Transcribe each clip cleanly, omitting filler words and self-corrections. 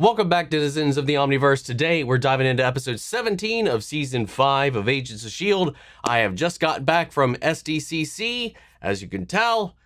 Welcome back, citizens of the Omniverse. Today, we're diving into episode 17 of season 5 of Agents of S.H.I.E.L.D. I have just gotten back from SDCC. As you can tell,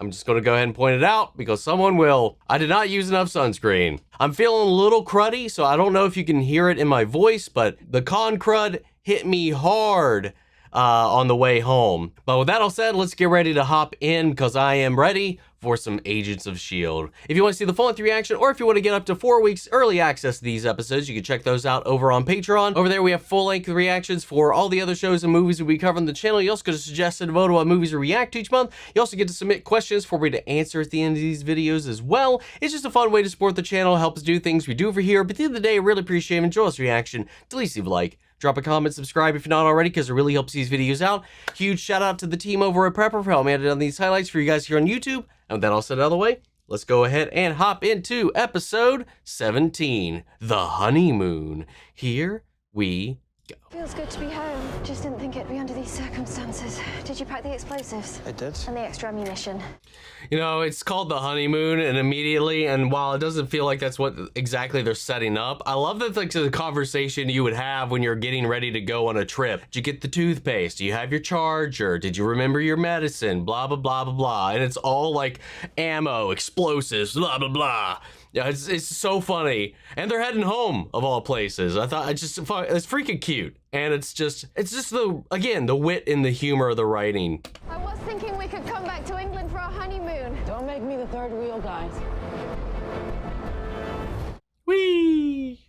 I'm just going to go ahead and point it out because someone will. I did not use enough sunscreen. I'm feeling a little cruddy, so I don't know if you can hear it in my voice, but the con crud hit me hard on the way home. But with that all said, let's get ready to hop in because I am ready for some Agents of S.H.I.E.L.D. If you want to see the full-length reaction, or if you want to get up to 4 weeks early access to these episodes, you can check those out over on Patreon. Over there, we have full-length reactions for all the other shows and movies that we cover on the channel. You also get to suggest and vote on what movies we react to each month. You also get to submit questions for me to answer at the end of these videos as well. It's just a fun way to support the channel, help us do things we do over here. But at the end of the day, I really appreciate it. Enjoy this reaction. Please leave a like. Drop a comment, subscribe if you're not already, because it really helps these videos out. Huge shout out to the team over at Prepper for helping me edit on these highlights for you guys here on YouTube. And with that all said out of the way, let's go ahead and hop into episode 17, The Honeymoon. Here we go. Feels good to be home. Just didn't think it'd be under these circumstances. Did you pack the explosives? I did. And the extra ammunition? You know, it's called The Honeymoon, and immediately, and while it doesn't feel like that's what exactly they're setting up, I love that it's like the conversation you would have when you're getting ready to go on a trip. Did you get the toothpaste? Do you have your charger? Did you remember your medicine? Blah, blah, blah, blah, blah. And it's all like ammo, explosives, blah, blah, blah. Yeah, it's so funny. And they're heading home, of all places. I thought it's freaking cute. And it's just the wit and the humor of the writing. I was thinking we could come back to England for our honeymoon. Don't make me the third wheel, guys. Whee!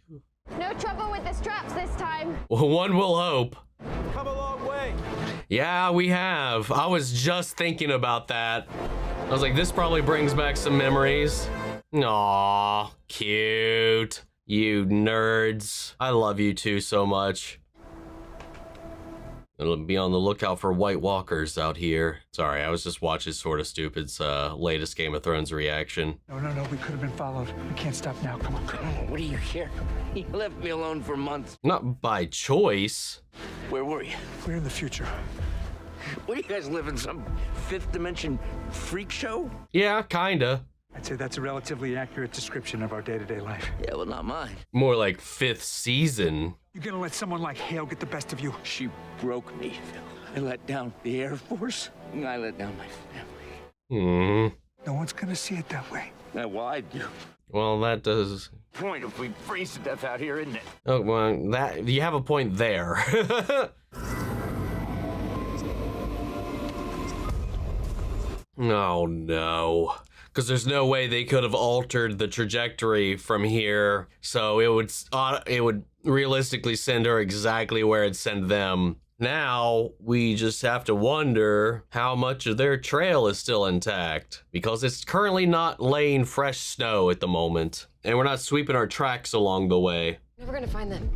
No trouble with the straps this time. Well, one will hope. Come a long way. Yeah, we have. I was just thinking about that. I was like, this probably brings back some memories. Aw, cute. You nerds. I love you two so much. It'll be on the lookout for White Walkers out here. Sorry, I was just watching Sorta Stupid's latest Game of Thrones reaction. No, we could have been followed. We can't stop now. Come on. What are you here? You left me alone for months. Not by choice. Where were you? We're in the future. What do you guys live in, some fifth dimension freak show? Yeah, kinda. I'd say that's a relatively accurate description of our day-to-day life. Yeah, well, not mine. More like 5th season. You're gonna let someone like Hale get the best of you? She broke me, Phil. I let down the Air Force. I let down my family. No one's gonna see it that way. Yeah, well, I do. Well, that does. Point if we freeze to death out here, isn't it? Oh, well, that you have a point there. Oh no. Because there's no way they could have altered the trajectory from here, so it would realistically send her exactly where it sent them. Now we just have to wonder how much of their trail is still intact, because it's currently not laying fresh snow at the moment, and we're not sweeping our tracks along the way. Never gonna find them.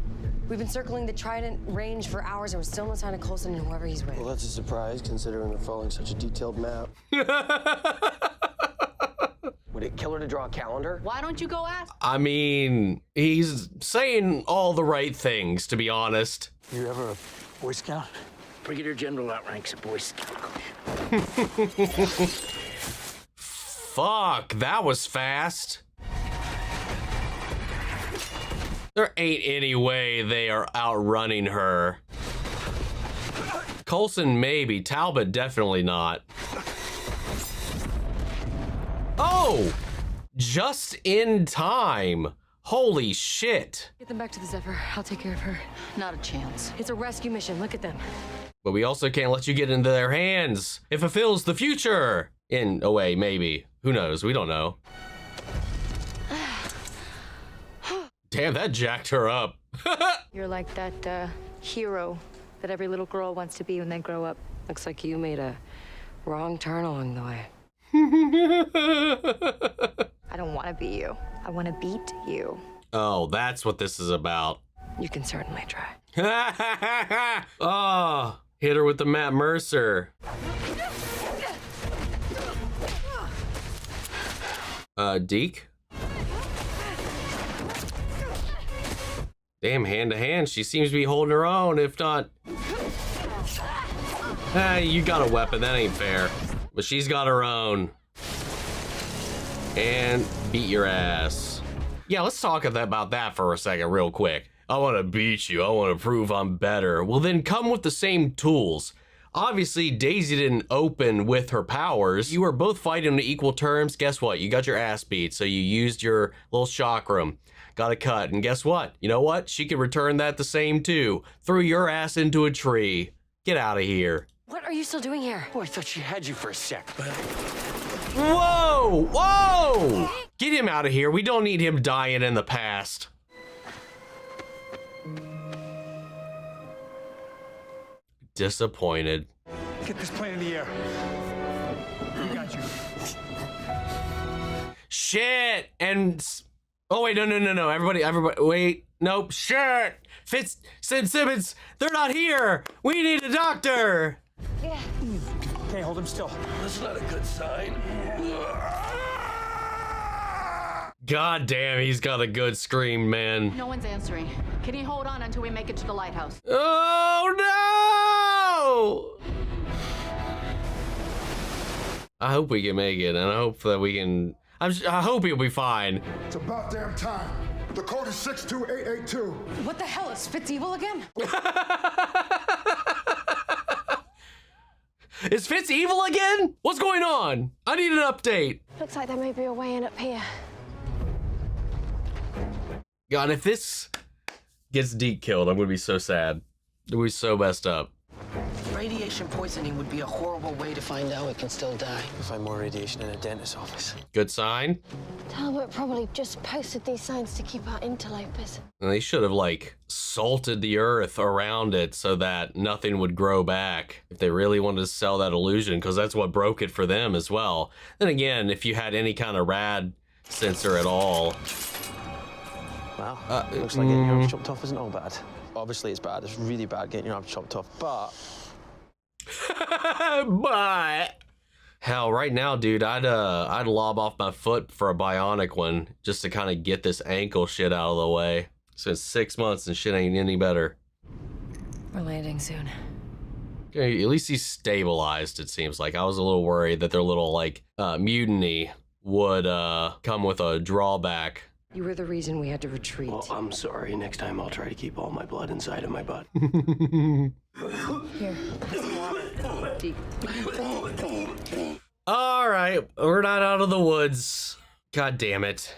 We've been circling the Trident range for hours and we're still no sign of Coulson and whoever he's with. Well, that's a surprise, considering they're following such a detailed map. Would it kill her to draw a calendar? Why don't you go ask? I mean, he's saying all the right things, to be honest. You ever a Boy Scout? Brigadier General outranks a Boy Scout. Fuck, that was fast. There ain't any way they are outrunning her. Coulson maybe, Talbot definitely not. Oh, just in time. Holy shit. Get them back to the Zephyr. I'll take care of her. Not a chance. It's a rescue mission. Look at them. But we also can't let you get into their hands. It fulfills the future. In a way, maybe. Who knows? We don't know. Damn, that jacked her up. You're like that hero that every little girl wants to be when they grow up. Looks like you made a wrong turn along the way. I don't want to be you. I want to beat you. Oh, that's what this is about. You can certainly try. Oh, hit her with the Matt Mercer. Deke? Damn, hand to hand, she seems to be holding her own, if not... Hey, you got a weapon, that ain't fair. But she's got her own. And beat your ass. Yeah, let's talk about that for a second real quick. I want to beat you. I want to prove I'm better. Well, then come with the same tools. Obviously, Daisy didn't open with her powers. You were both fighting on equal terms. Guess what? You got your ass beat, so you used your little chakram. Got a cut, and guess what? You know what? She could return that the same too. Threw your ass into a tree. Get out of here. What are you still doing here? Oh, I thought she had you for a sec, but... Whoa! Whoa! Get him out of here. We don't need him dying in the past. Disappointed. Get this plane in the air. We got you. Shit! And... Oh, wait, no. Everybody, wait. Nope, shit! Fitz, Simmons, they're not here! We need a doctor! Yeah. Okay, hold him still. That's not a good sign. God damn, he's got a good scream, man. No one's answering. Can you hold on until we make it to the lighthouse? Oh, no! I hope we can make it, and I hope that we can... I hope he'll be fine. It's about damn time. The code is 62882. What the hell, is Fitz evil again? Is Fitz evil again? What's going on? I need an update. Looks like there may be a way in up here. God, if this gets Deke killed, I'm gonna be so sad. We'll be so messed up. Radiation poisoning would be a horrible way to find out it can still die. Find more radiation in a dentist's office. Good sign. Talbot probably just posted these signs to keep out interlopers. And they should have, like, salted the earth around it so that nothing would grow back if they really wanted to sell that illusion, because that's what broke it for them as well. Then again, if you had any kind of rad sensor at all. Well, looks like getting your arms chopped off isn't all bad. Obviously it's bad. It's really bad getting your arms chopped off, but... But... Hell, right now, dude, I'd lob off my foot for a bionic one just to kind of get this ankle shit out of the way. It's been 6 months and shit ain't any better. We're landing soon. Okay, at least he's stabilized, it seems like. I was a little worried that their little, like, mutiny would come with a drawback. You were the reason we had to retreat. Well, I'm sorry. Next time I'll try to keep all my blood inside of my butt. Here. Deke. All right, we're not out of the woods. God damn it.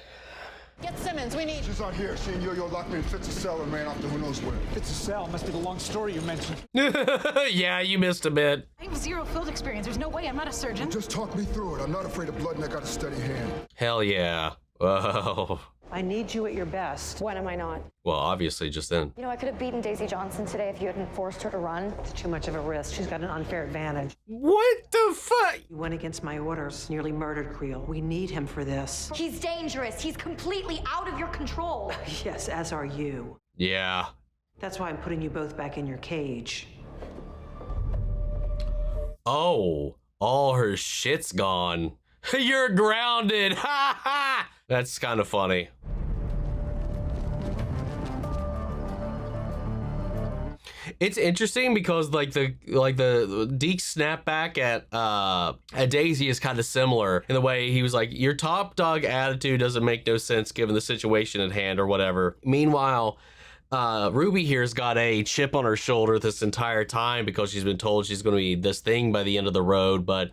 Get Simmons, we need... She's out here. She and Yo-Yo locked me in Fitz's cell and ran off to who knows where. It's a cell. Must be the long story you mentioned. Yeah, you missed a bit. I have zero field experience. There's no way. I'm not a surgeon. Just talk me through it. I'm not afraid of blood and I got a steady hand. Hell yeah. Whoa. I need you at your best. When am I not? Well, obviously, just then. You know, I could have beaten Daisy Johnson today if you hadn't forced her to run. It's too much of a risk. She's got an unfair advantage. What the fuck? You went against my orders, nearly murdered Creel. We need him for this. He's dangerous. He's completely out of your control. Yes, as are you. Yeah. That's why I'm putting you both back in your cage. Oh, all her shit's gone. You're grounded. Ha ha. That's kind of funny. It's interesting because like the Deke snapback at Daisy is kind of similar in the way he was like, your top dog attitude doesn't make no sense given the situation at hand or whatever. Meanwhile, Ruby here's got a chip on her shoulder this entire time because she's been told she's going to be this thing by the end of the road, but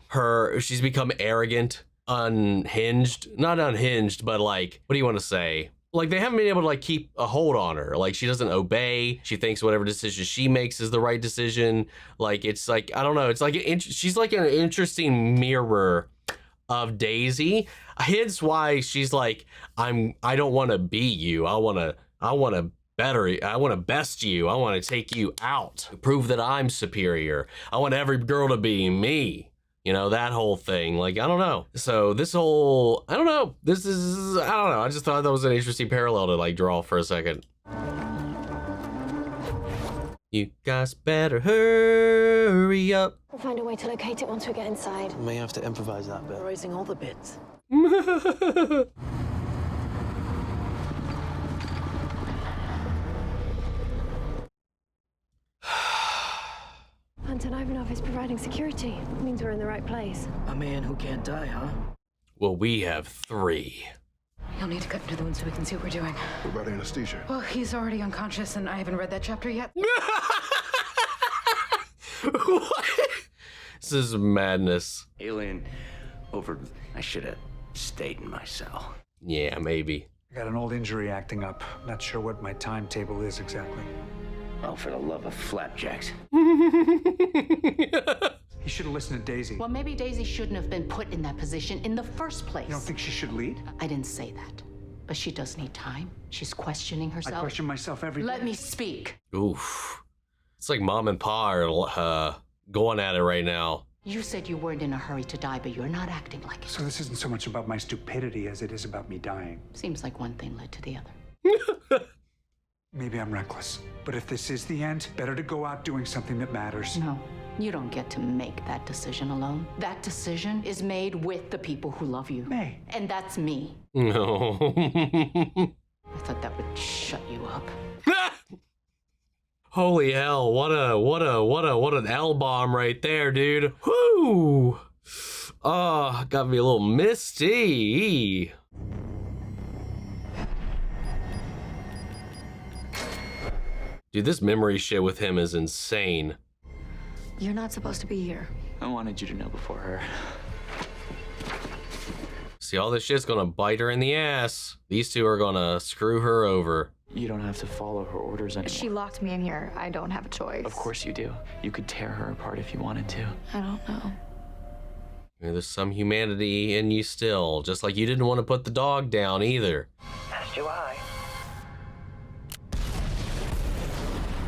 she's become arrogant, unhinged, not unhinged, but like, what do you want to say? Like, they haven't been able to like keep a hold on her. Like, she doesn't obey. She thinks whatever decision she makes is the right decision. Like, it's like, I don't know. It's like, she's like an interesting mirror of Daisy. Hence why she's like, I don't want to be you. I want to best you. I want to take you out, prove that I'm superior. I want every girl to be me. You know, that whole thing. Like, I don't know. So this whole, I don't know. I don't know. I just thought that was an interesting parallel to like draw for a second. You guys better hurry up. We'll find a way to locate it once we get inside. We may have to improvise that bit. Raising all the bits. Anton Ivanov is providing security. It means we're in the right place. A man who can't die, huh? Well, we have 3. You'll need to cut into the wound so we can see what we're doing. What about anesthesia? Well, he's already unconscious, and I haven't read that chapter yet. What? This is madness. Alien over. I should have stayed in my cell. Yeah, maybe. I got an old injury acting up. Not sure what my timetable is exactly. Oh, for the love of flapjacks. He should have listened to Daisy. Well, maybe Daisy shouldn't have been put in that position in the first place. You don't think she should lead? I didn't say that. But she does need time. She's questioning herself. I question myself every day. Let me speak. Oof. It's like mom and pa are going at it right now. You said you weren't in a hurry to die, but you're not acting like it. So this isn't so much about my stupidity as it is about me dying. Seems like one thing led to the other. Maybe I'm reckless. But if this is the end, better to go out doing something that matters. No, you don't get to make that decision alone. That decision is made with the people who love you. May. And that's me. No. I thought that would shut you up. Holy hell, what an L-bomb right there, dude. Whoo! Oh, got me a little misty. Dude, this memory shit with him is insane. You're not supposed to be here. I wanted you to know before her. See, all this shit's gonna bite her in the ass. These two are gonna screw her over. You don't have to follow her orders anymore. She locked me in here. I don't have a choice. Of course you do. You could tear her apart if you wanted to. I don't know. There's some humanity in you still, just like you didn't want to put the dog down either. As do I.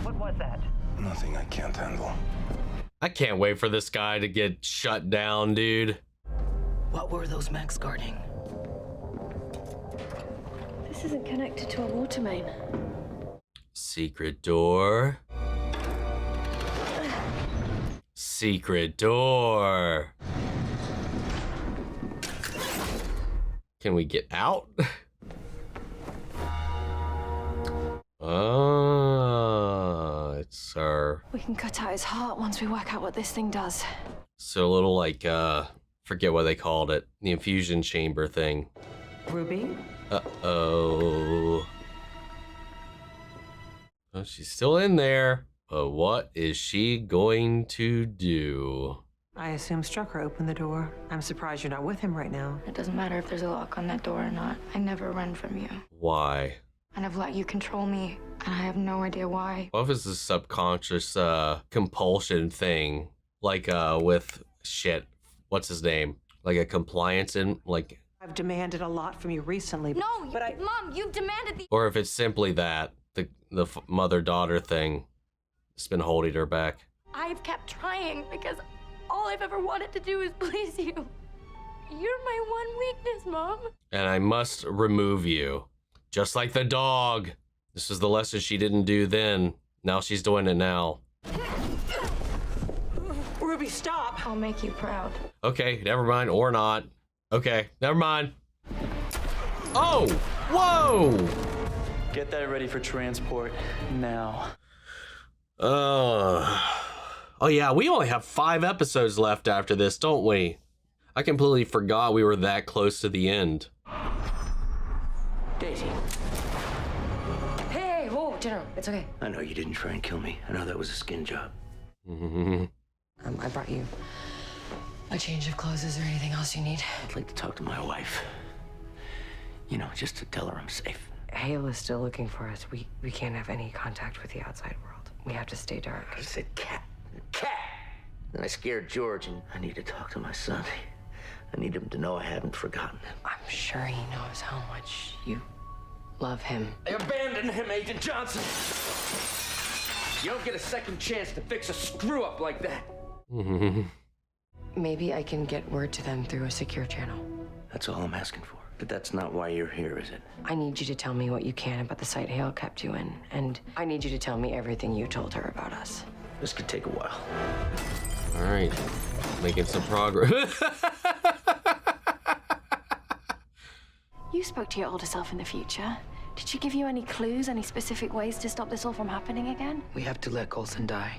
What was that? Nothing I can't handle. I can't wait for this guy to get shut down, dude. What were those Macks guarding? This isn't connected to a water main. Secret door. Secret door. Can we get out? It's our... We can cut out his heart once we work out what this thing does. So a little like, forget what they called it. The infusion chamber thing. Ruby? Uh-oh. Oh, she's still in there. But what is she going to do? I assume Strucker opened the door. I'm surprised you're not with him right now. It doesn't matter if there's a lock on that door or not. I never run from you. Why? And I've let you control me, and I have no idea why. What if it's a subconscious compulsion thing? Like with shit. What's his name? Like a compliance in like... I've demanded a lot from you recently. No, but Mom, you've demanded the... Or if it's simply that, the mother-daughter thing has been holding her back. I've kept trying because all I've ever wanted to do is please you. You're my one weakness, Mom. And I must remove you. Just like the dog. This is the lesson she didn't do then. Now she's doing it now. Ruby, stop! I'll make you proud. Okay, never mind, or not. Okay, never mind. Oh, whoa! Get that ready for transport now. Oh yeah, we only have 5 episodes left after this, don't we? I completely forgot we were that close to the end. Daisy, Hey, whoa, General, it's okay. I know you didn't try and kill me. I know that was a skin job. I brought you a change of clothes. Is there anything else you need? I'd like to talk to my wife. You know, just to tell her I'm safe. Hale is still looking for us. We can't have any contact with the outside world. We have to stay dark. I said cat. And I scared George, and I need to talk to my son. I need him to know I haven't forgotten him. I'm sure he knows how much you love him. I abandoned him, Agent Johnson. You don't get a second chance to fix a screw-up like that. Maybe I can get word to them through a secure channel. That's all I'm asking for. But that's not why you're here, is it? I need you to tell me what you can about the site Hale kept you in, and I need you to tell me everything you told her about us. This could take a while. All right, making some progress. You spoke to your older self in the future. Did she give you any clues, any specific ways to stop this all from happening again? We have to let Coulson die.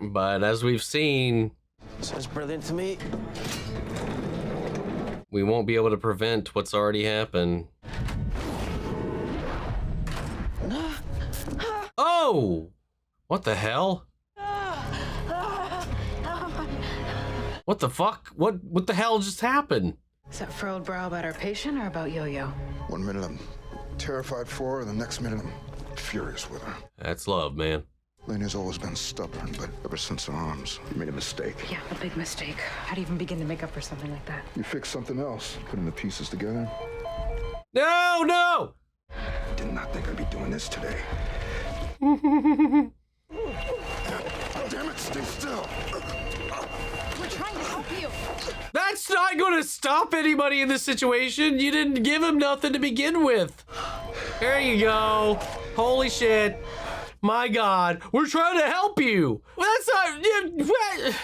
But as we've seen... Sounds brilliant to me. we won't be able to prevent what's already happened. Oh! What the hell? What the fuck? What the hell just happened? Is that furrowed brow about our patient or about Yo-Yo? 1 minute I'm terrified for her, and the next minute I'm furious with her. That's love, man. Elena's always been stubborn, but ever since her arms, you made a mistake. Yeah, a big mistake. How do you even begin to make up for something like that? You fix something else, putting the pieces together. No! Did not think I'd be doing this today. No! Damn it, stay still. We're trying to help you. That's not gonna stop anybody in this situation. You didn't give him nothing to begin with. There you go. Holy shit. My God, we're trying to help you. Well, that's not, what?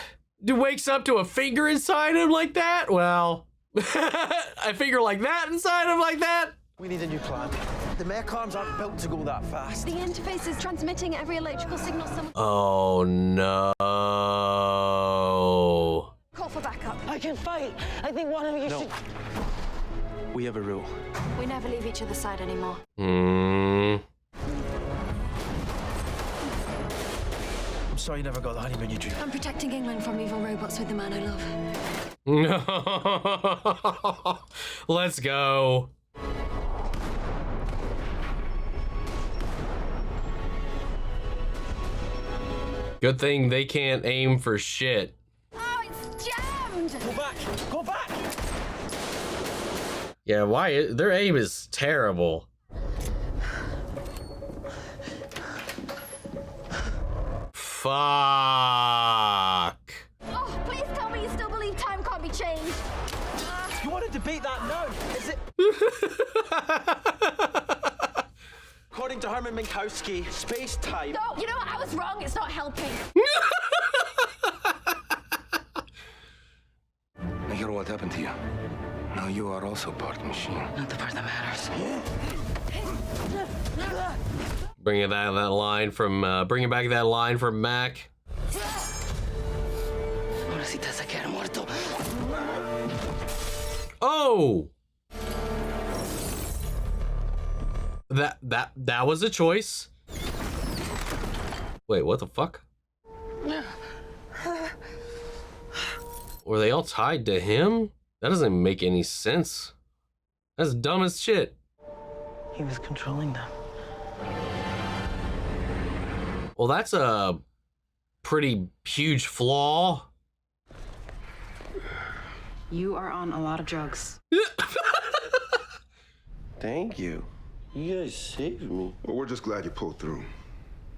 Wakes up to a finger inside him like that? Well, a finger like that inside him like that? We need a new plan. The mech arms aren't built to go that fast. The interface is transmitting every electrical signal somewhere. Oh no. Call for backup. I can fight. I think one of you should... We have a rule. We never leave each other's side anymore. I'm sorry you never got the honeymoon you dreamed. I'm protecting England from evil robots with the man I love. No. Let's go. Good thing they can't aim for shit. Oh, it's jammed! Go back! Go back! Yeah, why? Their aim is terrible. Fuck. Oh, please tell me you still believe time can't be changed. You want to debate that now? Is it? According to Herman Minkowski, space-time... No, you know what? I was wrong. It's not helping. I hear what happened to you. Now you are also part of the machine. Not the part that matters. Bringing back that line from Mack. Oh, that was a choice. Wait, what the fuck? Were they all tied to him? That doesn't make any sense. That's dumb as shit. He was controlling them. Well, that's a pretty huge flaw. You are on a lot of drugs. Thank you. You guys saved me. Well, we're just glad you pulled through.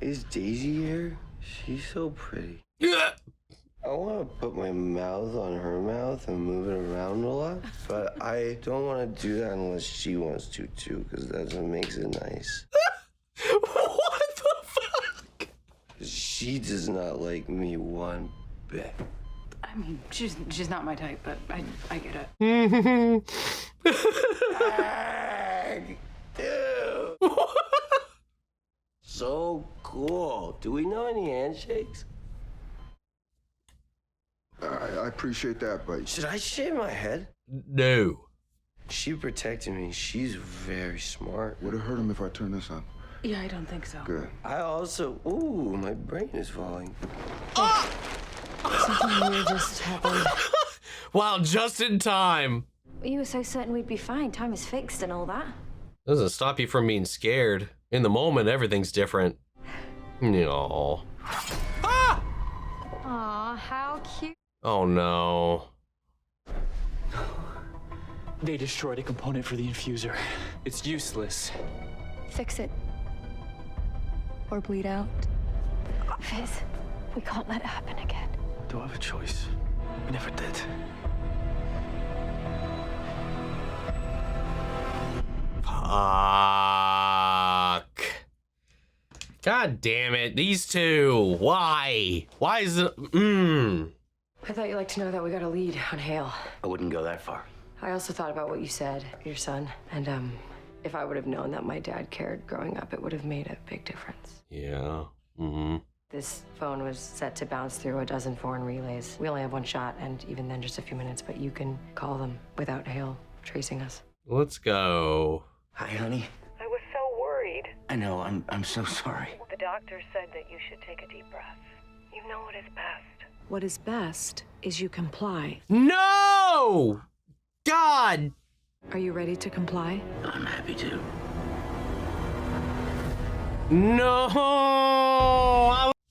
Is Daisy here? She's so pretty. I want to put my mouth on her mouth and move it around a lot, but I don't want to do that unless she wants to too, because that's what makes it nice. What the fuck? She does not like me one bit. I mean, she's not my type, but I get it. Dude. So cool. Do we know any handshakes? I appreciate that, but... Should I shave my head? No. She protected me. She's very smart. Would it hurt him if I turn this on? Yeah, I don't think so. Good. I also... Ooh, my brain is falling. Something weird just happened. Wow, just in time. You were so certain we'd be fine. Time is fixed and all that. Doesn't stop you from being scared. In the moment, everything's different. No. Ah! Aw, how cute. Oh no. They destroyed a component for the infuser. It's useless. Fix it. Or bleed out. Fizz, we can't let it happen again. Don't have a choice. We never did. Fuck. God damn it, these two. Why? Why is it? I thought you'd like to know that we got a lead on Hale. I wouldn't go that far. I also thought about what you said, your son, and if I would have known that my dad cared growing up, it would have made a big difference. Yeah. This phone was set to bounce through a dozen foreign relays. We only have one shot, and even then just a few minutes, but you can call them without Hale tracing us. Let's go. Hi, honey. I was so worried. I know, I'm so sorry. The doctor said that you should take a deep breath. You know what is best. What is best is you comply. No! God! Are you ready to comply? I'm happy to. No!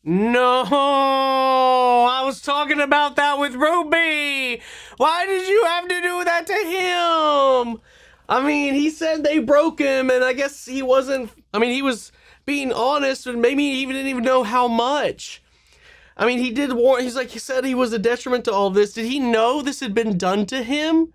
I was talking about that with Ruby! Why did you have to do that to him? I mean, he said they broke him, and I guess he wasn't... I mean, he was being honest, and maybe he didn't even know how much. I mean, he did warn... He's like, he said he was a detriment to all this. Did he know this had been done to him?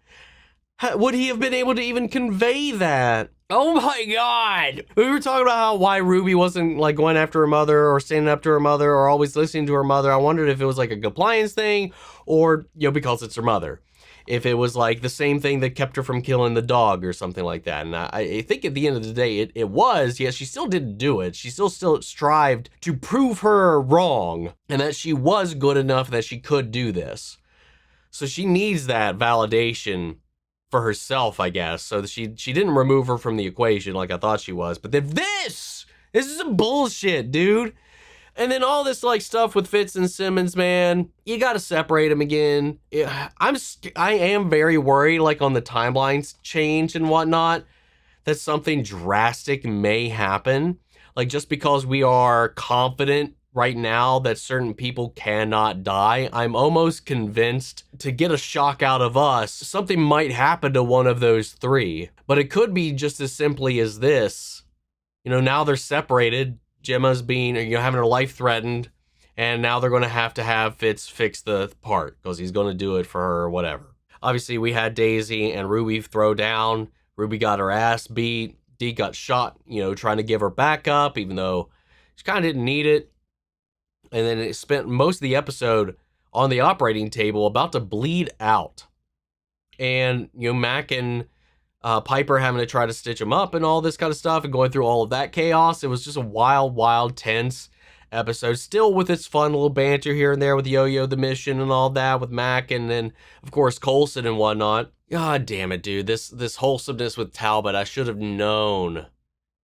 Would he have been able to even convey that? Oh my God. We were talking about why Ruby wasn't like going after her mother or standing up to her mother or always listening to her mother. I wondered if it was like a compliance thing or, you know, because it's her mother. If it was like the same thing that kept her from killing the dog or something like that. And I think at the end of the day, it was, yes, she still didn't do it. She still strived to prove her wrong and that she was good enough that she could do this. So she needs that validation for herself, I guess. So she didn't remove her from the equation like I thought she was. But then this is some bullshit, dude. And then all this like stuff with Fitz and Simmons, man, you got to separate them again. I am very worried, like on the timelines change and whatnot, that something drastic may happen. Like just because we are confident right now that certain people cannot die, I'm almost convinced to get a shock out of us, something might happen to one of those three. But it could be just as simply as this. You know, now they're separated. Jemma's being, you know, having her life threatened, and now they're going to have Fitz fix the part because he's going to do it for her or whatever. Obviously, we had Daisy and Ruby throw down. Ruby got her ass beat. Deke got shot, you know, trying to give her backup, even though she kind of didn't need it. And then it spent most of the episode on the operating table about to bleed out. And, you know, Mack and Piper having to try to stitch him up and all this kind of stuff and going through all of that chaos. It was just a wild, tense episode. Still with its fun little banter here and there with Yo-Yo, the mission and all that with Mack. And then, of course, Coulson and whatnot. God damn it, dude. This wholesomeness with Talbot, I should have known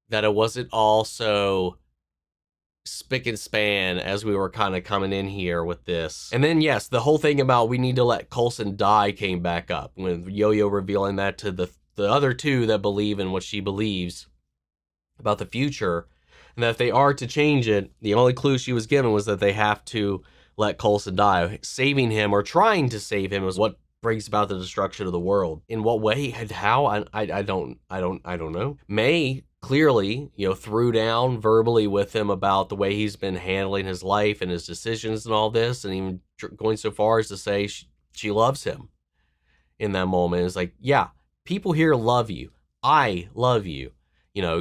that it wasn't all so spick and span as we were kind of coming in here with this. And then yes, the whole thing about we need to let Coulson die came back up when Yo-Yo revealing that to the other two that believe in what she believes about the future, and that if they are to change it, the only clue she was given was that they have to let Coulson die. Saving him or trying to save him is what brings about the destruction of the world. In what way and how? I don't know. May clearly, you know, threw down verbally with him about the way he's been handling his life and his decisions and all this, and even going so far as to say she loves him in that moment. It's like, yeah, people here love you. I love you. You know,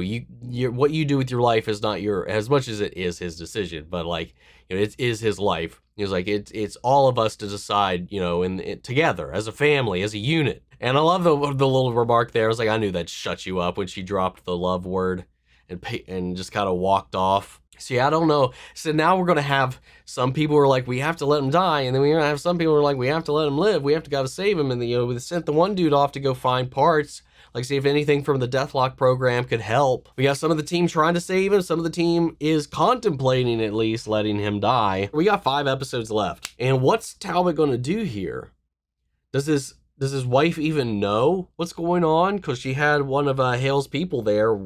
what you do with your life is not as much as it is his decision, but like, you know, it is his life. He was like, it's all of us to decide, you know, together as a family, as a unit. And I love the little remark there. I was like, I knew that shut you up when she dropped the love word and just kind of walked off. See, I don't know. So now we're going to have some people who are like, we have to let him die. And then we're going to have some people who are like, we have to let him live. We have to got to save him. And, you know, we sent the one dude off to go find parts. Like, see if anything from the Deathlock program could help. We got some of the team trying to save him. Some of the team is contemplating at least letting him die. We got 5 episodes left. And what's Talbot going to do here? Does his wife even know what's going on? Because she had one of Hale's people there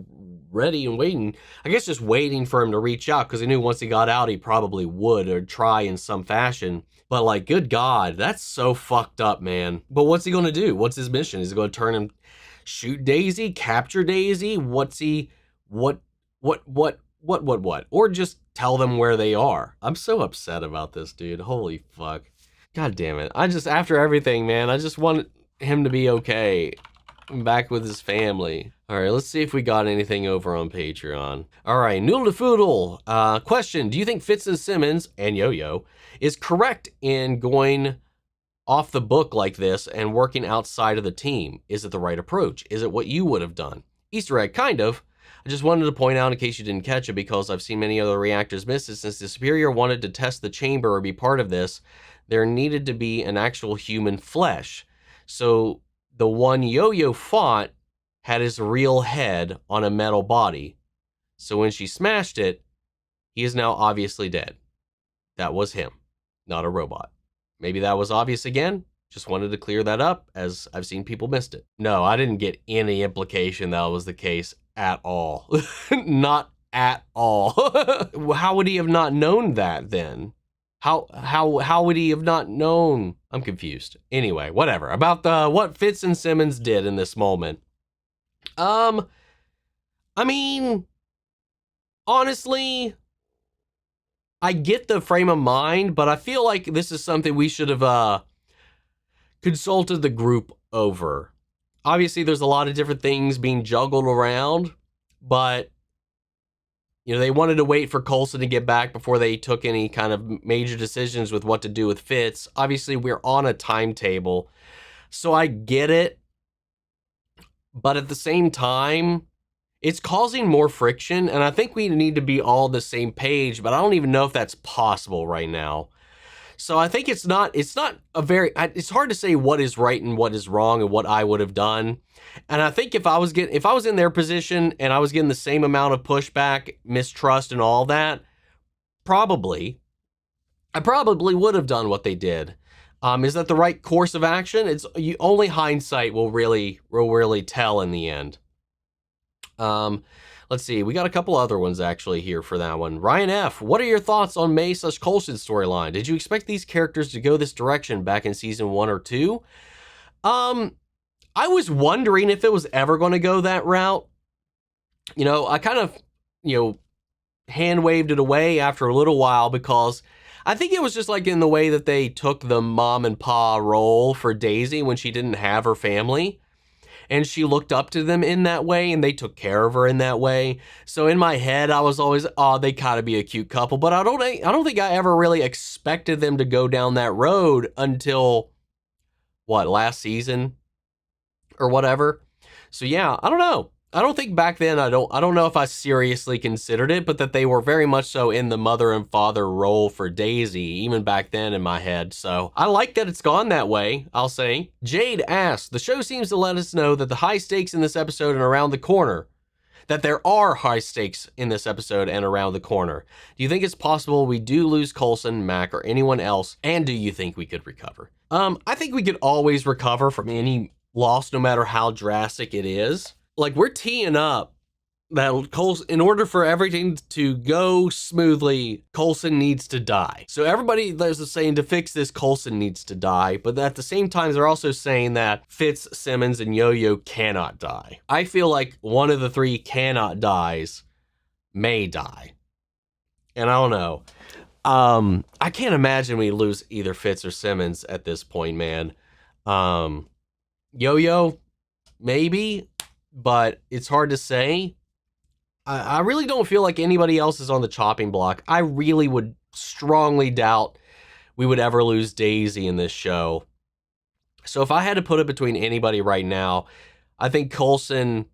ready and waiting. I guess just waiting for him to reach out because he knew once he got out, he probably would or try in some fashion. But like, good God, that's so fucked up, man. But what's he going to do? What's his mission? Is he going to turn him... shoot Daisy, capture Daisy? What? Or just tell them where they are. I'm so upset about this, dude. Holy fuck. God damn it. After everything, man, I just want him to be okay. Back with his family. All right, let's see if we got anything over on Patreon. All right, Noodle to Foodle. Question, do you think Fitz and Simmons, and Yo-Yo, is correct in going off the book like this and working outside of the team? Is it the right approach? Is it what you would have done? Easter egg, kind of. I just wanted to point out in case you didn't catch it, because I've seen many other reactors miss it. Since the Superior wanted to test the chamber or be part of this, there needed to be an actual human flesh. So the one Yo-Yo fought had his real head on a metal body. So when she smashed it, he is now obviously dead. That was him, not a robot. Maybe that was obvious again. Just wanted to clear that up, as I've seen people missed it. No, I didn't get any implication that was the case at all. Not at all. How would he have not known that then? How would he have not known? I'm confused. Anyway, whatever. About what Fitz and Simmons did in this moment. I mean, honestly, I get the frame of mind, but I feel like this is something we should have consulted the group over. Obviously, there's a lot of different things being juggled around, but you know, they wanted to wait for Coulson to get back before they took any kind of major decisions with what to do with Fitz. Obviously, we're on a timetable, so I get it. But at the same time, it's causing more friction, and I think we need to be all on the same page, but I don't even know if that's possible right now. So I think it's hard to say what is right and what is wrong and what I would have done. And I think if I was in their position and I was getting the same amount of pushback, mistrust, and all that, I probably would have done what they did. Is that the right course of action? Only hindsight will really tell in the end. Let's see. We got a couple other ones actually here for that one. Ryan F., what are your thoughts on May/Coulson's storyline? Did you expect these characters to go this direction back in season 1 or 2? I was wondering if it was ever going to go that route. You know, I kind of, hand waved it away after a little while, because I think it was just like in the way that they took the mom and pa role for Daisy when she didn't have her family. And she looked up to them in that way, and they took care of her in that way. So in my head, I was always, they gotta be a cute couple. But I don't think I ever really expected them to go down that road until, last season or whatever. So yeah, I don't know. I don't think back then, I don't know if I seriously considered it, but that they were very much so in the mother and father role for Daisy, even back then in my head. So I like that it's gone that way, I'll say. Jade asks, the show seems to let us know that the high stakes in this episode and around the corner, that there are high stakes in this episode and around the corner. Do you think it's possible we do lose Coulson, Mack, or anyone else? And do you think we could recover? I think we could always recover from any loss, no matter how drastic it is. Like, we're teeing up that Coulson, in order for everything to go smoothly, Coulson needs to die. So everybody, there's a saying, to fix this, Coulson needs to die. But at the same time, they're also saying that Fitz, Simmons, and Yo-Yo cannot die. I feel like one of the three cannot dies may die. And I don't know. I can't imagine we lose either Fitz or Simmons at this point, man. Yo-Yo, maybe, but it's hard to say. I really don't feel like anybody else is on the chopping block. I really would strongly doubt we would ever lose Daisy in this show. So if I had to put it between anybody right now, I think Coulson,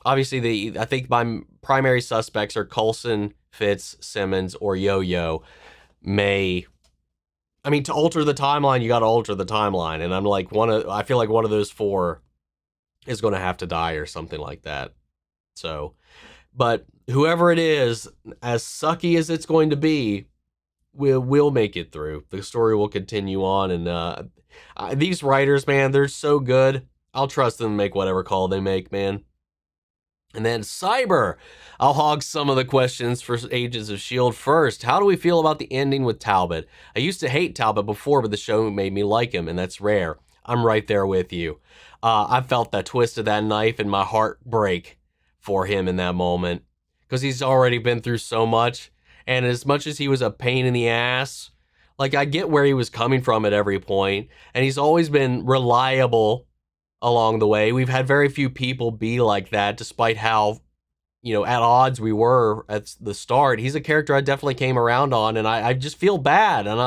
obviously I think my primary suspects are Coulson, Fitz, Simmons, or Yo-Yo. To alter the timeline, you got to alter the timeline. And I feel like one of those four is going to have to die or something like that. So, but whoever it is, as sucky as it's going to be, we'll make it through. The story will continue on. And these writers, man, they're so good. I'll trust them to make whatever call they make, man. And then Cyber, I'll hog some of the questions for Agents of S.H.I.E.L.D. first. How do we feel about the ending with Talbot? I used to hate Talbot before, but the show made me like him, and that's rare. I'm right there with you. I felt that twist of that knife and my heart break for him in that moment, because he's already been through so much. And as much as he was a pain in the ass, like, I get where he was coming from at every point, and he's always been reliable along the way. We've had very few people be like that, despite how, at odds we were at the start. He's a character I definitely came around on, and I just feel bad, and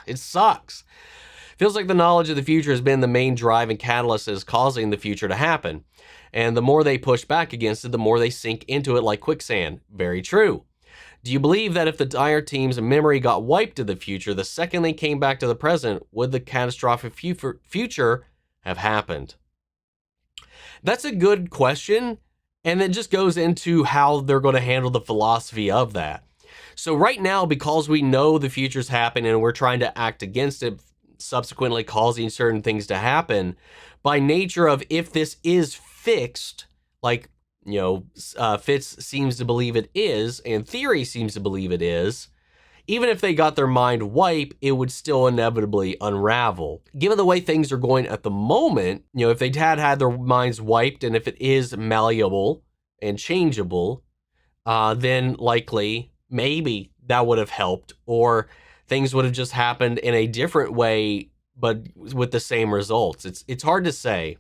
it sucks. Feels like the knowledge of the future has been the main drive and catalyst that is causing the future to happen. And the more they push back against it, the more they sink into it like quicksand. Very true. Do you believe that if the dire team's memory got wiped to the future, the second they came back to the present, would the catastrophic future have happened? That's a good question. And it just goes into how they're going to handle the philosophy of that. So right now, because we know the future's happening and we're trying to act against it, subsequently causing certain things to happen, by nature of if this is fixed, like, you know, Fitz seems to believe it is, and theory seems to believe it is, even if they got their mind wiped, it would still inevitably unravel. Given the way things are going at the moment, you know, if they had their minds wiped and if it is malleable and changeable, then likely, maybe that would have helped, or things would have just happened in a different way, but with the same results. It's hard to say.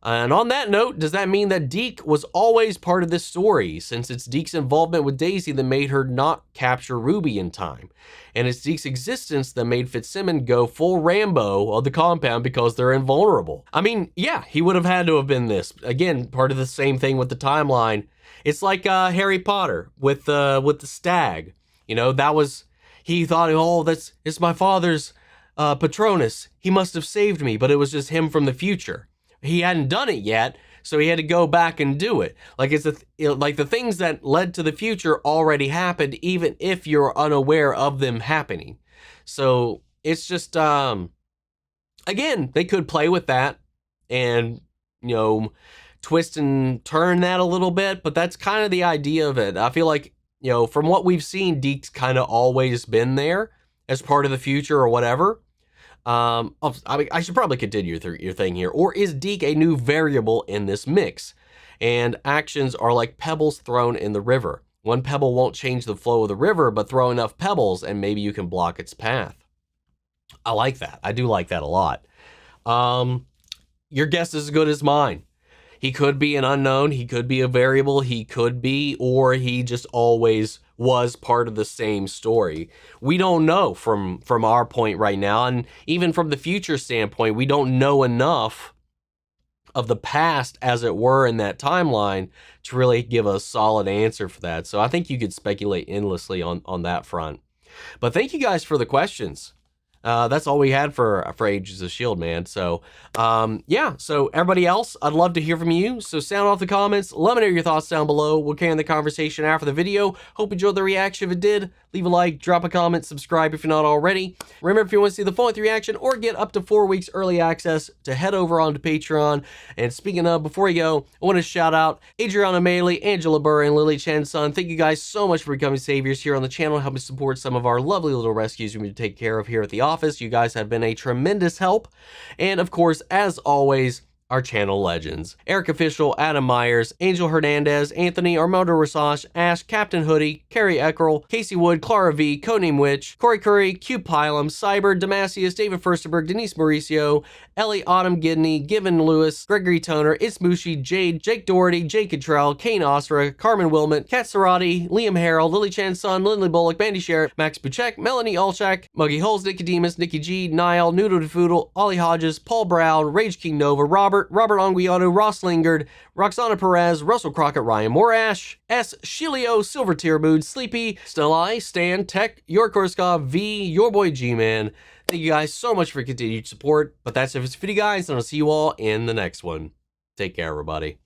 And on that note, does that mean that Deke was always part of this story, since it's Deke's involvement with Daisy that made her not capture Ruby in time? And it's Deke's existence that made Fitzsimmons go full Rambo of the compound because they're invulnerable. I mean, yeah, he would have had to have been this. Again, part of the same thing with the timeline. It's like Harry Potter with the stag. You know, that was, he thought, oh, it's my father's Patronus. He must have saved me, but it was just him from the future. He hadn't done it yet, so he had to go back and do it. Like like the things that led to the future already happened, even if you're unaware of them happening. So it's just, again, they could play with that and, you know, twist and turn that a little bit, but that's kind of the idea of it. I feel like, you know, from what we've seen, Deke's kind of always been there as part of the future or whatever. I should probably continue your thing here. Or is Deke a new variable in this mix? And actions are like pebbles thrown in the river. One pebble won't change the flow of the river, but throw enough pebbles and maybe you can block its path. I like that. I do like that a lot. Your guess is as good as mine. He could be an unknown, he could be a variable, he could be, or he just always was part of the same story. We don't know from our point right now, and even from the future standpoint, we don't know enough of the past, as it were, in that timeline to really give a solid answer for that. So I think you could speculate endlessly on that front. But thank you guys for the questions. That's all we had for Agents of S.H.I.E.L.D., man. So, yeah. So everybody else, I'd love to hear from you. So sound off the comments. Let me know your thoughts down below. We'll carry on the conversation after the video. Hope you enjoyed the reaction. If it did, leave a like, drop a comment, subscribe if you're not already. Remember, if you want to see the full length reaction or get up to 4 weeks early access, to head over onto Patreon. And speaking of, before we go, I want to shout out Adriana Maley, Angela Burr, and Lily Chen's son. Thank you guys so much for becoming saviors here on the channel, helping support some of our lovely little rescues we need to take care of here at the office. You guys have been a tremendous help. And of course, as always, our channel legends: Eric Official, Adam Myers, Angel Hernandez, Anthony, Armando Rosage, Ash, Captain Hoodie, Carrie Eckerl, Casey Wood, Clara V, Codename Witch, Corey Curry, Q Pilum, Cyber, Damasius, David Furstenberg, Denise Mauricio, Ellie Autumn Gidney, Given Lewis, Gregory Toner, Ismushi, Jade, Jake Doherty, Jake Cottrell, Kane Osra, Carmen Wilmot, Kat Serrati, Liam Harrell, Lily Chan's son, Lindley Bullock, Bandy Sherritt, Max Buchek, Melanie Olchak, Muggy Holes, Nicodemus, Nikki G, Niall, Noodle DeFoodle, Ollie Hodges, Paul Brown, Rage King Nova, Robert Anguiano, Ross Lingard, Roxana Perez, Russell Crockett, Ryan Morash, S. Shilio, Silver Tier Mood, Sleepy, Stellai, Stan, Tech, Your Korskov, V, Your Boy G-Man. Thank you guys so much for continued support. But that's it for this video, guys, and I'll see you all in the next one. Take care, everybody.